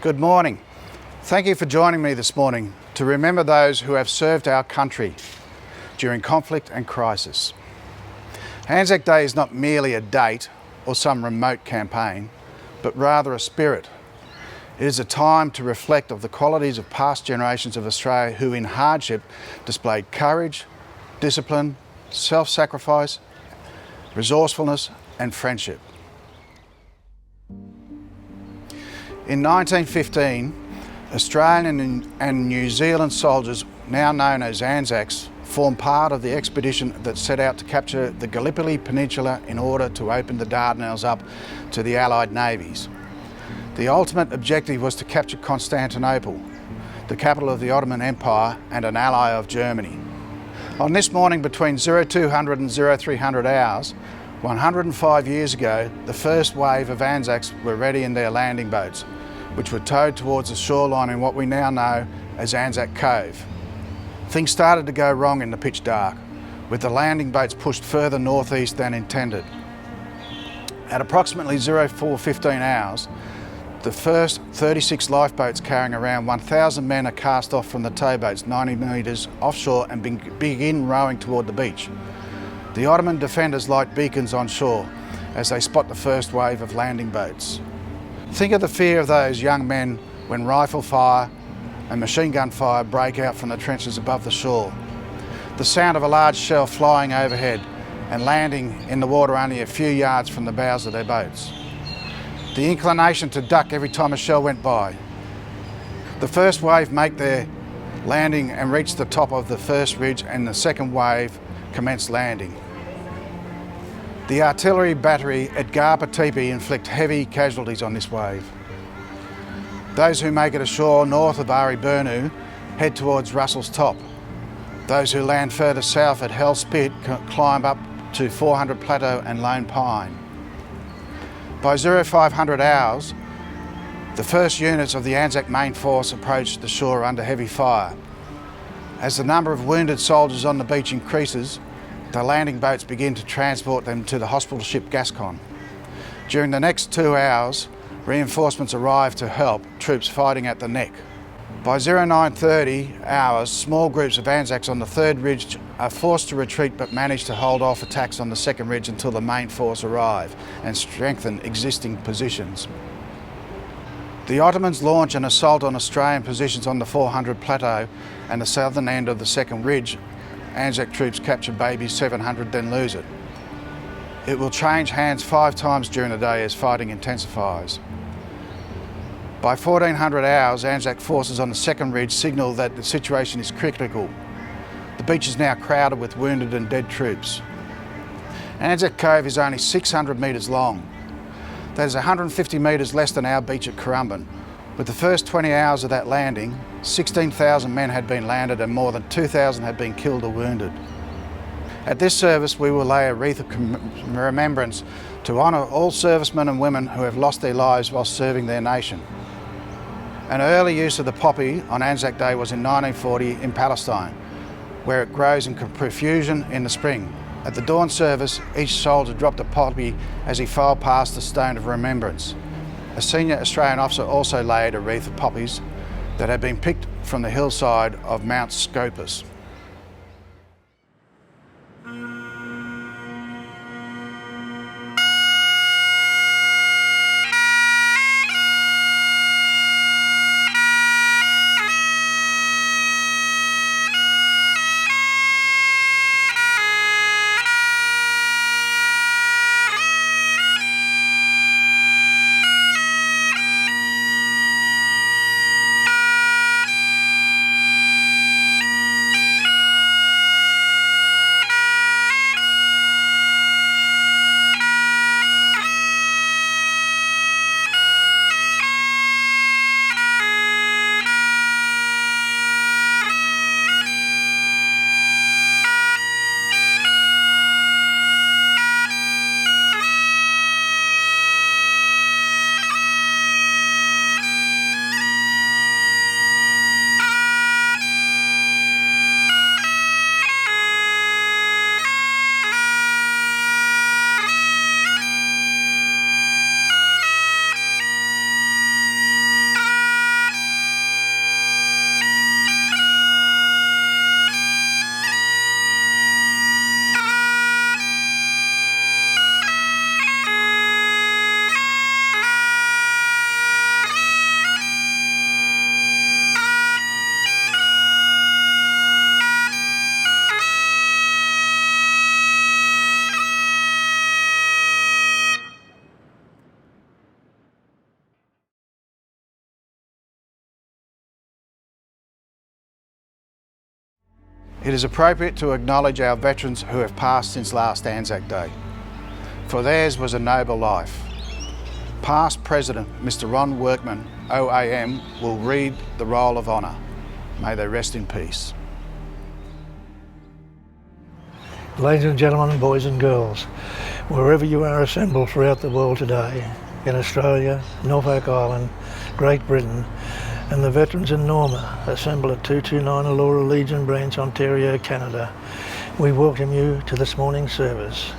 Good morning. Thank you for joining me this morning to remember those who have served our country during conflict and crisis. Anzac Day is not merely a date or some remote campaign, but rather a spirit. It is a time to reflect on the qualities of past generations of Australia who in hardship displayed courage, discipline, self-sacrifice, resourcefulness and friendship. In 1915, Australian and New Zealand soldiers, now known as Anzacs, formed part of the expedition that set out to capture the Gallipoli Peninsula in order to open the Dardanelles up to the Allied navies. The ultimate objective was to capture Constantinople, the capital of the Ottoman Empire and an ally of Germany. On this morning between 0200 and 0300 hours, 105 years ago, the first wave of Anzacs were ready in their landing boats, which were towed towards the shoreline in what we now know as Anzac Cove. Things started to go wrong in the pitch dark, with the landing boats pushed further northeast than intended. At approximately 0415 hours, the first 36 lifeboats carrying around 1,000 men are cast off from the towboats 90 metres offshore and begin rowing toward the beach. The Ottoman defenders light beacons on shore as they spot the first wave of landing boats. Think of the fear of those young men when rifle fire and machine gun fire break out from the trenches above the shore. The sound of a large shell flying overhead and landing in the water only a few yards from the bows of their boats. The inclination to duck every time a shell went by. The first wave make their landing and reach the top of the first ridge, and the second wave commence landing. The artillery battery at Bagpipes inflict heavy casualties on this wave. Those who make it ashore north of Ari Burnu head towards Russell's Top. Those who land further south at Hell's Spit climb up to 400 Plateau and Lone Pine. By 0500 hours, the first units of the Anzac main force approach the shore under heavy fire. As the number of wounded soldiers on the beach increases, the landing boats begin to transport them to the hospital ship Gascon. During the next 2 hours, reinforcements arrive to help troops fighting at the neck. By 0930 hours, small groups of Anzacs on the third ridge are forced to retreat but manage to hold off attacks on the second ridge until the main force arrive and strengthen existing positions. The Ottomans launch an assault on Australian positions on the 400 Plateau and the southern end of the second ridge. Anzac troops capture Baby 700, then lose it. It will change hands 5 times during the day as fighting intensifies. By 1400 hours, Anzac forces on the second ridge signal that the situation is critical. The beach is now crowded with wounded and dead troops. Anzac Cove is only 600 metres long. That is 150 metres less than our beach at Currumbin. With the first 20 hours of that landing, 16,000 men had been landed and more than 2,000 had been killed or wounded. At this service, we will lay a wreath of remembrance to honour all servicemen and women who have lost their lives while serving their nation. An early use of the poppy on Anzac Day was in 1940 in Palestine, where it grows in profusion in the spring. At the dawn service, each soldier dropped a poppy as he filed past the stone of remembrance. A senior Australian officer also laid a wreath of poppies that had been picked from the hillside of Mount Scopus. It is appropriate to acknowledge our veterans who have passed since last Anzac Day, for theirs was a noble life. Past President Mr. Ron Workman, OAM, will read the Roll of Honour. May they rest in peace. Ladies and gentlemen, boys and girls, wherever you are assembled throughout the world today, in Australia, Norfolk Island, Great Britain, and the veterans in Norma assembled at 229 Allura Legion Branch, Ontario, Canada, we welcome you to this morning's service.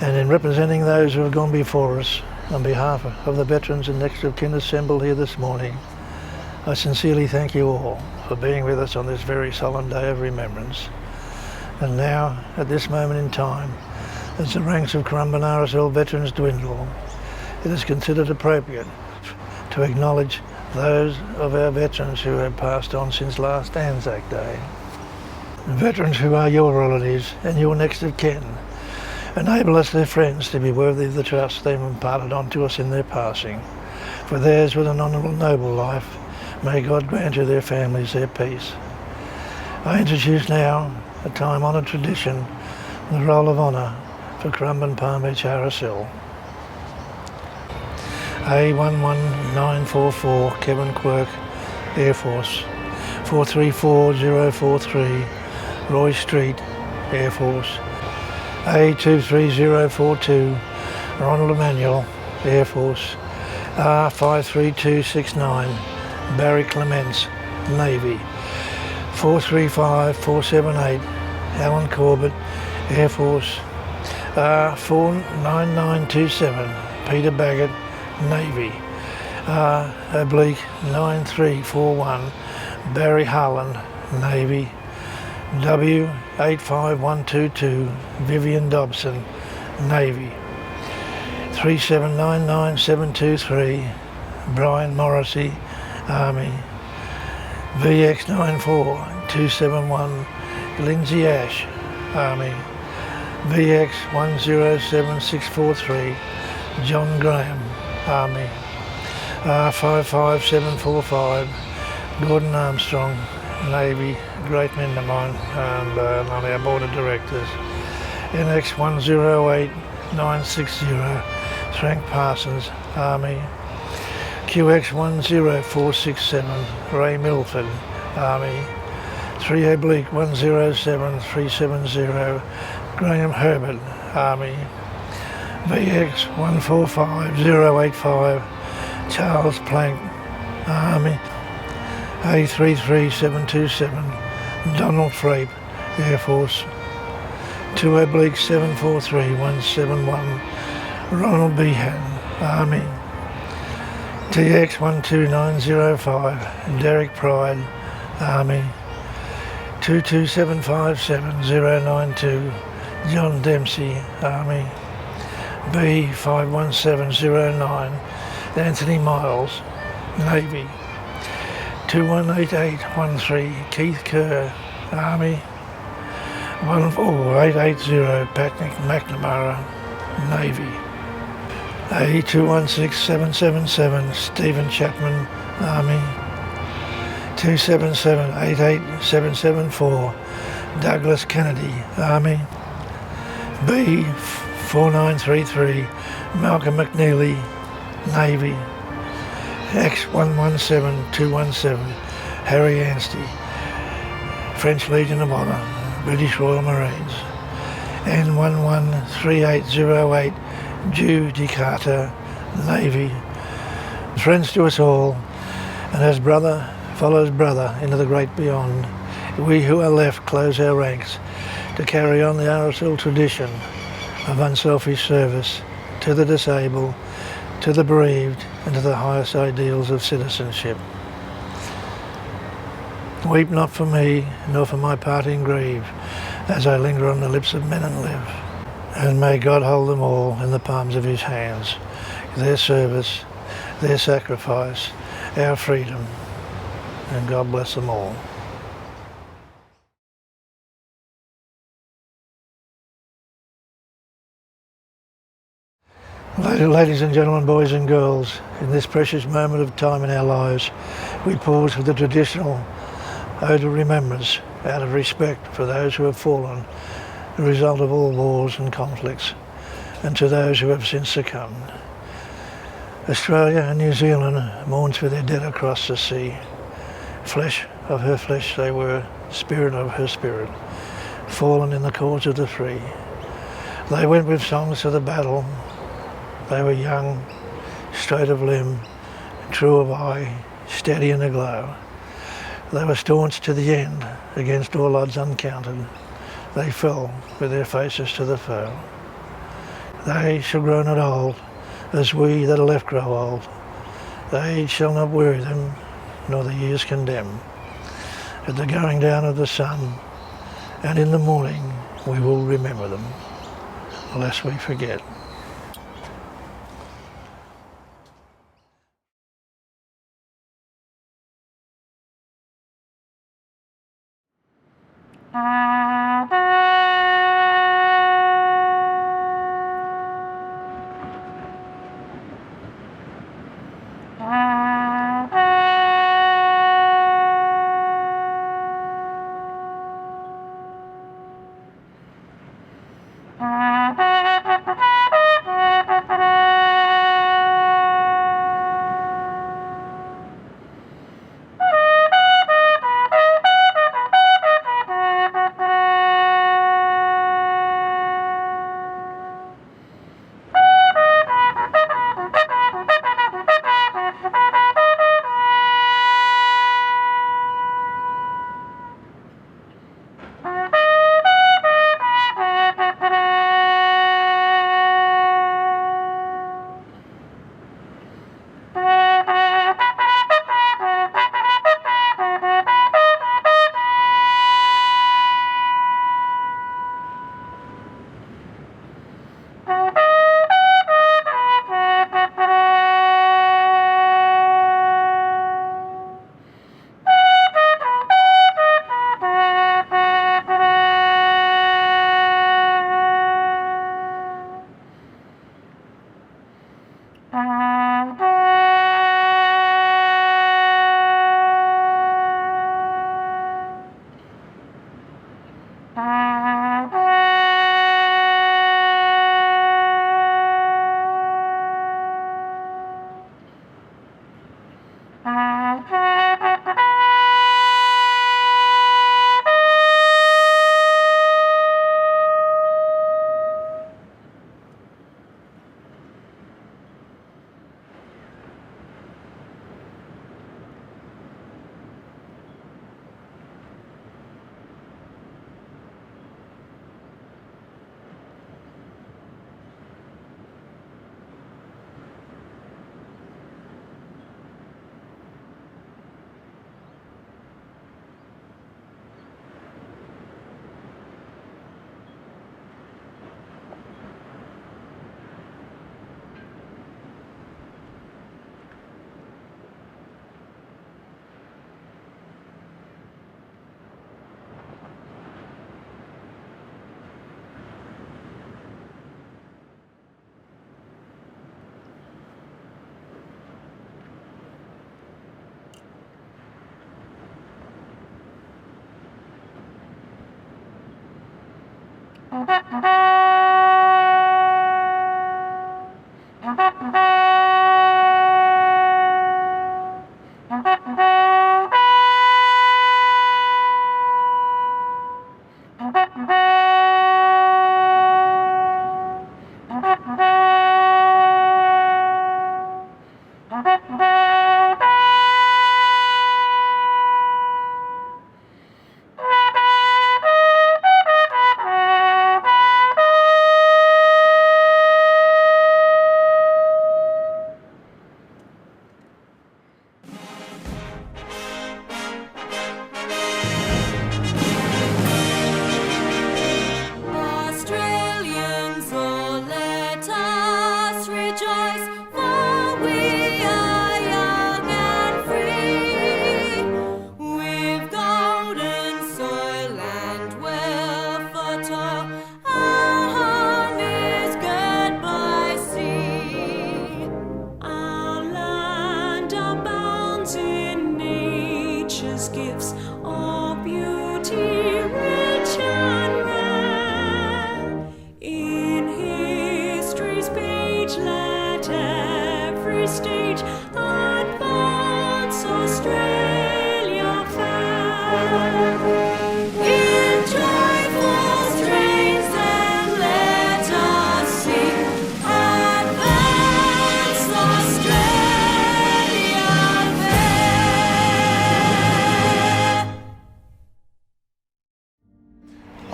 And in representing those who have gone before us, on behalf of the veterans and next of kin assembled here this morning, I sincerely thank you all for being with us on this very solemn day of remembrance. And now, at this moment in time, as the ranks of Currumbin RSL veterans dwindle, it is considered appropriate to acknowledge those of our veterans who have passed on since last Anzac Day. Veterans who are your relatives and your next of kin, enable us, their friends, to be worthy of the trust they have imparted onto us in their passing. For theirs was an honourable, noble life. May God grant to their families their peace. I introduce now a time-honoured tradition, the Roll of Honour for Currumbin RSL. A11944 Kevin Quirk, Air Force. 434043 Roy Street, Air Force. A23042 Ronald Emmanuel, Air Force. R53269 Barry Clements, Navy. 435478 Alan Corbett, Air Force. R49927 Peter Baggett, Navy. R/9341 Barry Harlan, Navy. W85122 Vivian Dobson, Navy. 3799723 Brian Morrissey, Army. VX94271 Lindsay Ash, Army. VX107643 John Graham, Army. R55745 Gordon Armstrong, Navy, great men of mine, and on our board of directors. NX108960 Frank Parsons, Army. QX10467 Ray Milford, Army. 3/107370 Graham Herbert, Army. VX145085 Charles Plank, Army. A33727 Donald Frape, Air Force. 2/743171 Ronald Behan, Army. TX12905 Derek Pride, Army. 22757 John Dempsey, Army. B51709 Anthony Miles, Navy. 218813 Keith Kerr, Army. 14880 Patrick McNamara, Navy. A216777 Stephen Chapman, Army. 277-88774 Douglas Kennedy, Army. B4933 Malcolm McNeely, Navy. X117217 Harry Anstey, French Legion of Honour, British Royal Marines. N113808 Judy Carter, Navy. Friends to us all, and as brother follows brother into the great beyond, we who are left close our ranks to carry on the RSL tradition of unselfish service to the disabled, to the bereaved, and to the highest ideals of citizenship. Weep not for me, nor for my parting grieve, as I linger on the lips of men and live. And may God hold them all in the palms of his hands, their service, their sacrifice, our freedom, and God bless them all. Ladies and gentlemen, boys and girls, in this precious moment of time in our lives, we pause for the traditional Ode of Remembrance out of respect for those who have fallen, the result of all wars and conflicts, and to those who have since succumbed. Australia and New Zealand mourns for their dead across the sea. Flesh of her flesh they were, spirit of her spirit, fallen in the cause of the free. They went with songs to the battle. They were young, straight of limb, true of eye, steady in the glow. They were staunch to the end, against all odds uncounted. They fell with their faces to the foe. They shall grow not old, as we that are left grow old. The age shall not weary them, nor the years condemn. At the going down of the sun, and in the morning, we will remember them, lest we forget.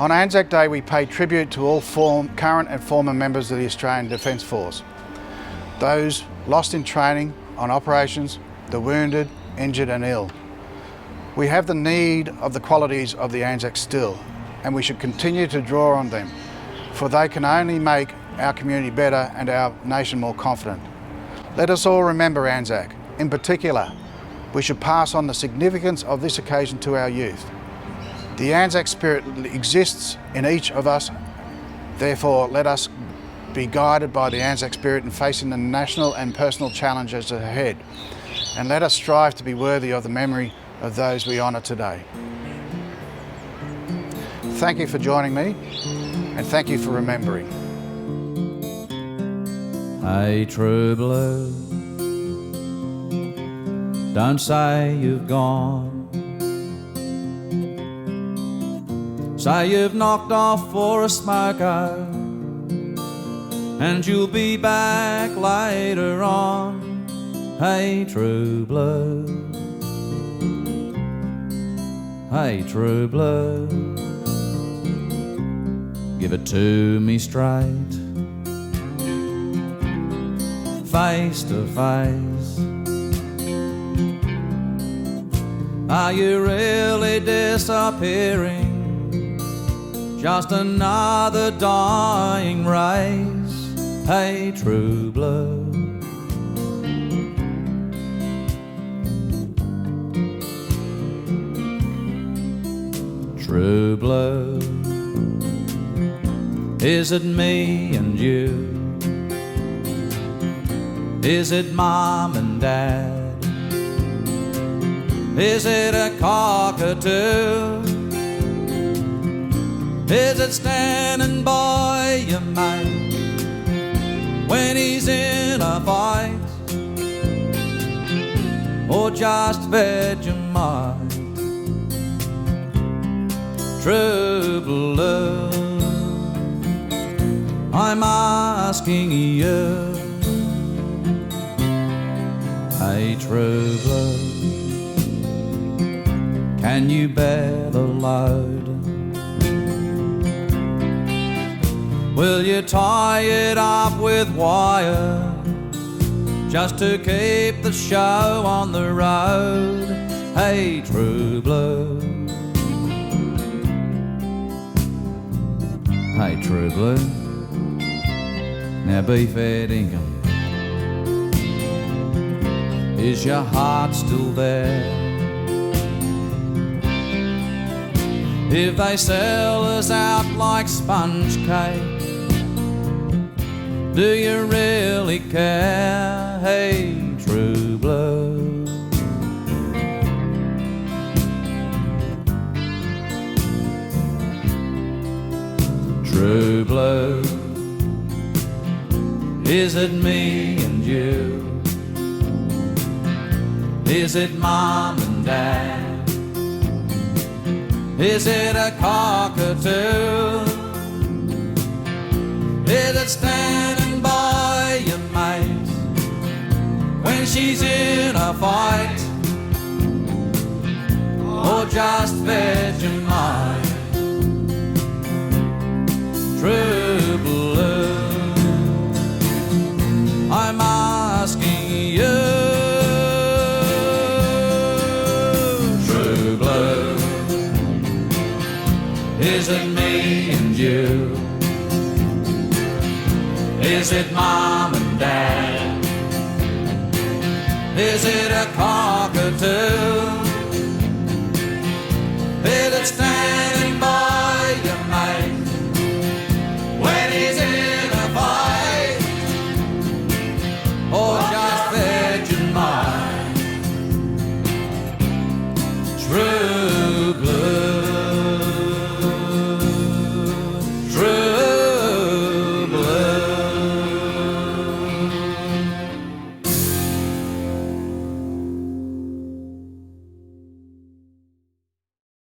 On Anzac Day we pay tribute to all current and former members of the Australian Defence Force, those lost in training, on operations, the wounded, injured and ill. We have the need of the qualities of the Anzac still, and we should continue to draw on them, for they can only make our community better and our nation more confident. Let us all remember Anzac. In particular, we should pass on the significance of this occasion to our youth. The Anzac spirit exists in each of us, therefore let us be guided by the Anzac spirit in facing the national and personal challenges ahead, and let us strive to be worthy of the memory of those we honour today. Thank you for joining me, and thank you for remembering. Hey, true blue, don't say you've gone. Say you've knocked off for a smoker, and you'll be back later on. Hey, true blue. Hey, true blue, give it to me straight, face to face. Are you really disappearing? Just another dying race. Hey, true blue. True blue, is it me and you? Is it mom and dad? Is it a cockatoo? Is it standing by your mate when he's in a fight? Or just Vegemite? True blue, I'm asking you. Hey, true blue, can you bear the load? Will you tie it up with wire just to keep the show on the road? Hey, true blue. Hey, true blue, now be fair dinkum. Is your heart still there? If they sell us out like sponge cake, do you really care? Hey, true blue. True blue, is it me and you? Is it mom and dad? Is it a cockatoo? Is it standing by your mate when she's in a fight? Or just Vegemite? True blue, I'm asking you. True blue, is it me and you? Is it mom and dad? Is it a cockatoo? Is it